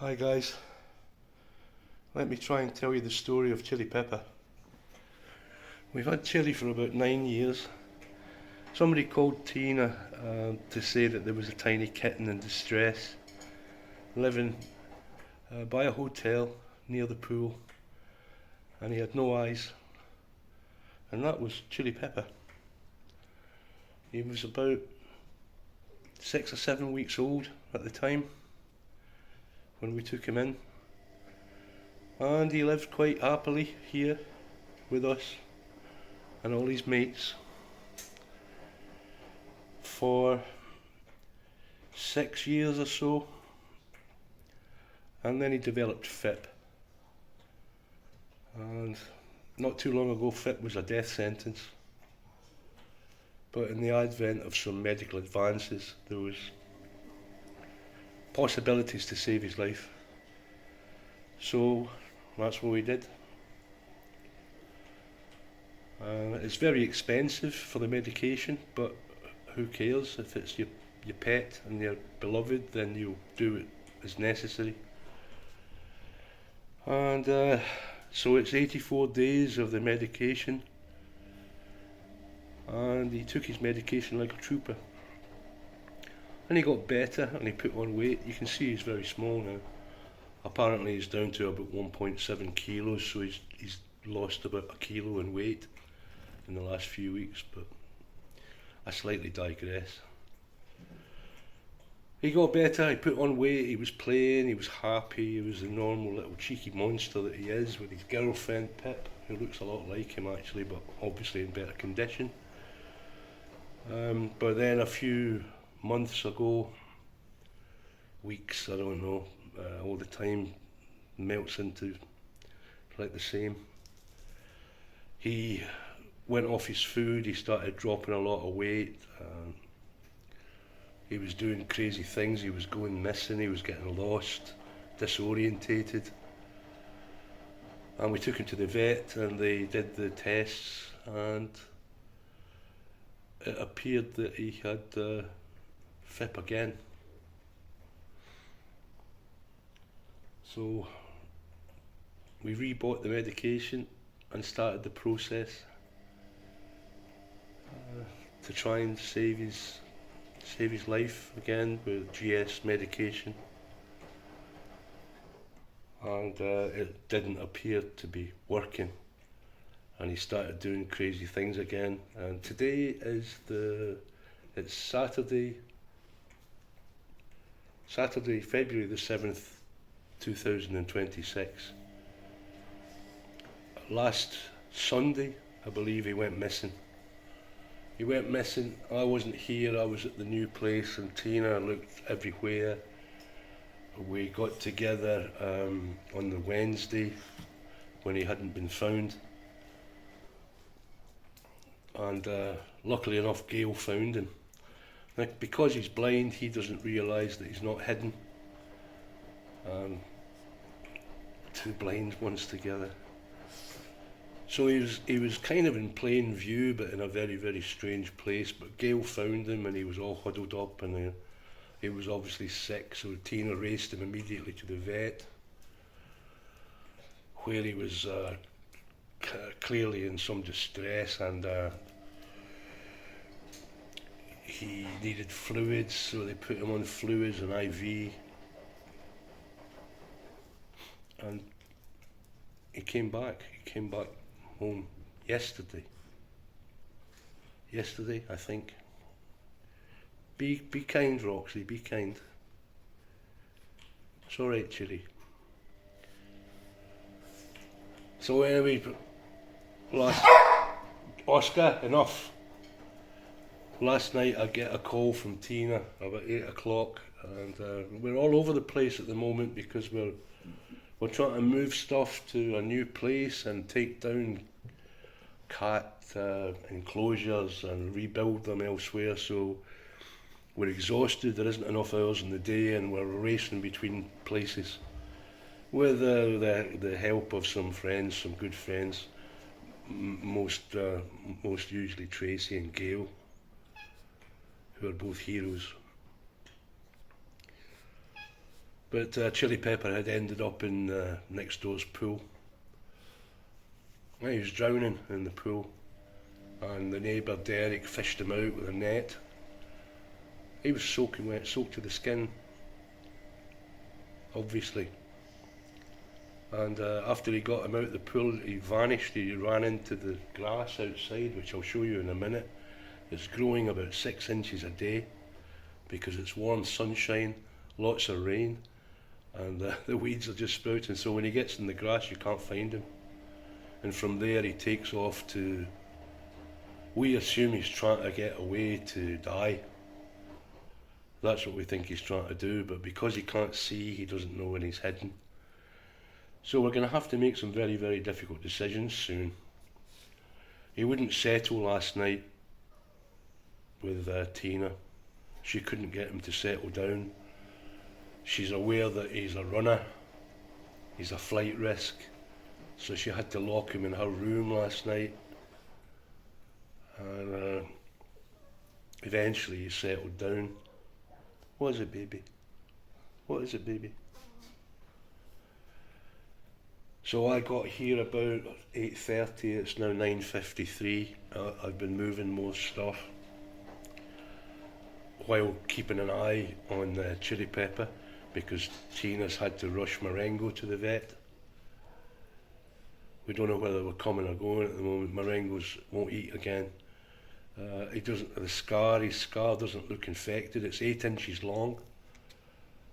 Hi guys, let me try and tell you the story of Chilli Pepper. We've had Chilli for about 9 years. Somebody called Tina to say that there was a tiny kitten in distress living by a hotel near the pool, and he had no eyes, and that was Chilli Pepper. He was about 6 or 7 weeks old at the time when we took him in, and he lived quite happily here with us and all his mates for 6 years or so, and then he developed FIP, and not too long ago FIP was a death sentence, but in the advent of some medical advances there was possibilities to save his life, so that's what we did. It's very expensive for the medication, but who cares? If it's your pet and they're beloved, then you'll do it as necessary. And so it's 84 days of the medication, and he took his medication like a trooper, and he got better and he put on weight. You can see he's very small now. Apparently he's down to about 1.7 kilos, so he's lost about a kilo in weight in the last few weeks, but I slightly digress. He got better, he put on weight, he was playing, he was happy, he was the normal little cheeky monster that he is, with his girlfriend Pip, who looks a lot like him actually, but obviously in better condition. But then a few months ago, weeks, I don't know, all the time melts into like the same. He went off his food, he started dropping a lot of weight, he was doing crazy things, he was going missing, he was getting lost, disorientated, and we took him to the vet and they did the tests, and it appeared that he had FIP again. So we rebought the medication and started the process to try and save his life again with GS medication, and it didn't appear to be working, and he started doing crazy things again. And today is it's Saturday, February the 7th, 2026. Last Sunday, I believe, he went missing. I wasn't here, I was at the new place, and Tina looked everywhere. We got together on the Wednesday when he hadn't been found, and luckily enough Gail found him. Like, because he's blind, he doesn't realise that he's not hidden. Two blind ones together. So he was kind of in plain view, but in a very, very strange place. But Gail found him, and he was all huddled up, and he was obviously sick. So Tina raced him immediately to the vet, where he was clearly in some distress, and he needed fluids. So they put him on fluids and IV, and he came back. Home yesterday, I think. Be kind, Roxy, be kind. It's alright, Chilli. So anyway, Oscar, enough. Last night I get a call from Tina about 8 o'clock, and we're all over the place at the moment because we're trying to move stuff to a new place and take down cat enclosures and rebuild them elsewhere. So we're exhausted, there isn't enough hours in the day, and we're racing between places with the help of some friends, some good friends, most usually Tracy and Gail, who are both heroes. But Chilli Pepper had ended up in next door's pool. He was drowning in the pool, and the neighbour Derek fished him out with a net. He was soaking wet, soaked to the skin, obviously. And after he got him out of the pool, he vanished. He ran into the grass outside, which I'll show you in a minute. It's growing about 6 inches a day because it's warm sunshine, lots of rain, and the weeds are just sprouting. So when he gets in the grass, you can't find him. And from there, he takes off to, we assume he's trying to get away to die. That's what we think he's trying to do, but because he can't see, he doesn't know when he's heading. So we're going to have to make some very, very difficult decisions soon. He wouldn't settle last night with Tina. She couldn't get him to settle down. She's aware that he's a runner, he's a flight risk, so she had to lock him in her room last night. And eventually he settled down. What is it, baby? What is it, baby? So I got here about 8:30, it's now 9:53. I've been moving most stuff while keeping an eye on Chilli Pepper, because Tina's had to rush Marengo to the vet. We don't know whether we're coming or going at the moment. Marengo's won't eat again. His scar doesn't look infected. It's 8 inches long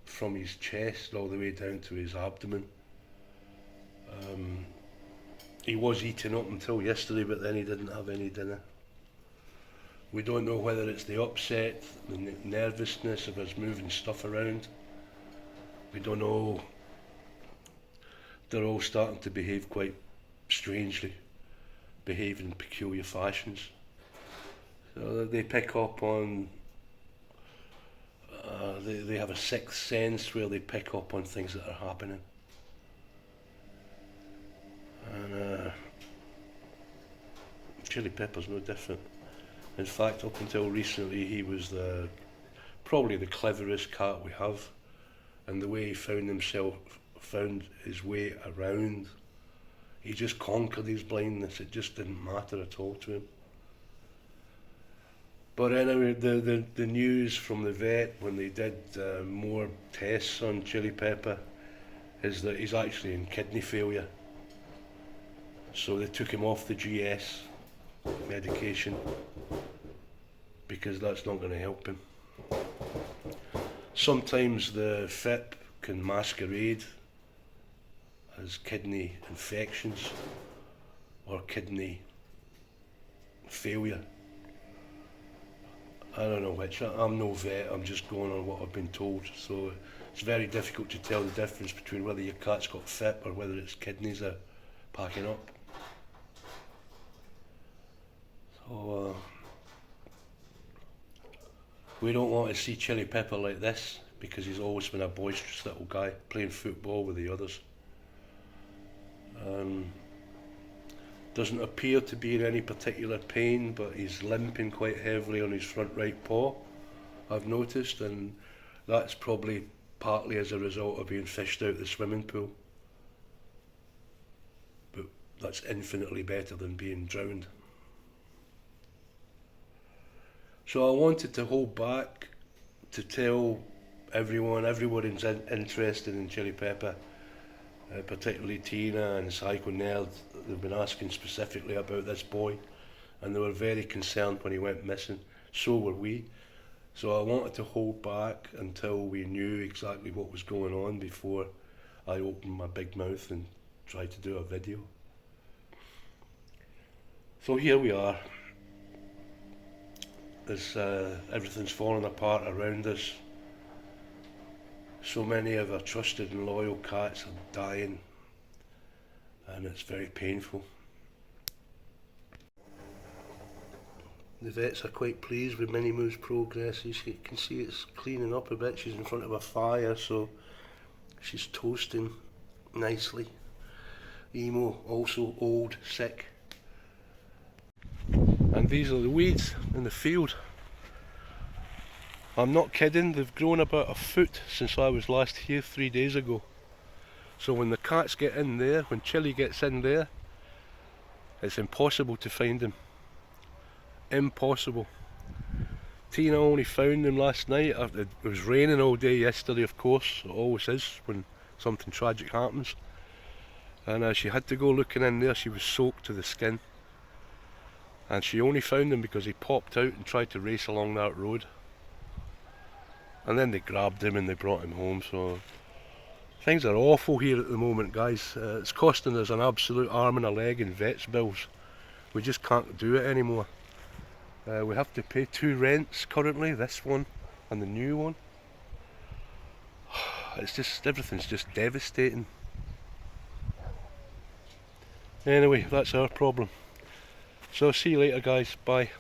from his chest all the way down to his abdomen. He was eating up until yesterday, but then he didn't have any dinner. We don't know whether it's the upset, the nervousness of us moving stuff around. We don't know. They're all starting to behave quite strangely, behave in peculiar fashions. So they pick up on, they have a sixth sense where they pick up on things that are happening. And Chilli Pepper's no different. In fact, up until recently, he was probably the cleverest cat we have, and the way he found his way around, he just conquered his blindness. It just didn't matter at all to him. But anyway, the news from the vet when they did more tests on Chilli Pepper is that he's actually in kidney failure. So they took him off the GS medication because that's not going to help him. Sometimes the FIP can masquerade as kidney infections or kidney failure. I don't know which. I'm no vet, I'm just going on what I've been told. So it's very difficult to tell the difference between whether your cat's got FIP or whether its kidneys are packing up. So we don't want to see Chilli Pepper like this because he's always been a boisterous little guy playing football with the others. Doesn't appear to be in any particular pain, but he's limping quite heavily on his front right paw, I've noticed, and that's probably partly as a result of being fished out the swimming pool. But that's infinitely better than being drowned. So I wanted to hold back to tell everyone who's interested in Chilli Pepper, particularly Tina and Psycho Nerd. They've been asking specifically about this boy, and they were very concerned when he went missing. So were we. So I wanted to hold back until we knew exactly what was going on before I opened my big mouth and tried to do a video. So here we are. Everything's falling apart around us. So many of our trusted and loyal cats are dying, and it's very painful. The vets are quite pleased with Minnie Moo's progress. You can see it's cleaning up a bit. She's in front of a fire, so she's toasting nicely. Emo, also old, sick. And these are the weeds in the field. I'm not kidding, they've grown about a foot since I was last here 3 days ago. So when the cats get in there, when Chilli gets in there, it's impossible to find them. Impossible. Tina only found them last night. It was raining all day yesterday, of course. It always is when something tragic happens. And she had to go looking in there. She was soaked to the skin. And she only found him because he popped out and tried to race along that road. And then they grabbed him and they brought him home. So things are awful here at the moment, guys. It's costing us an absolute arm and a leg in vets bills. We just can't do it anymore. We have to pay 2 rents currently, this one and the new one. It's just, everything's just devastating. Anyway, that's our problem. So see you later, guys. Bye.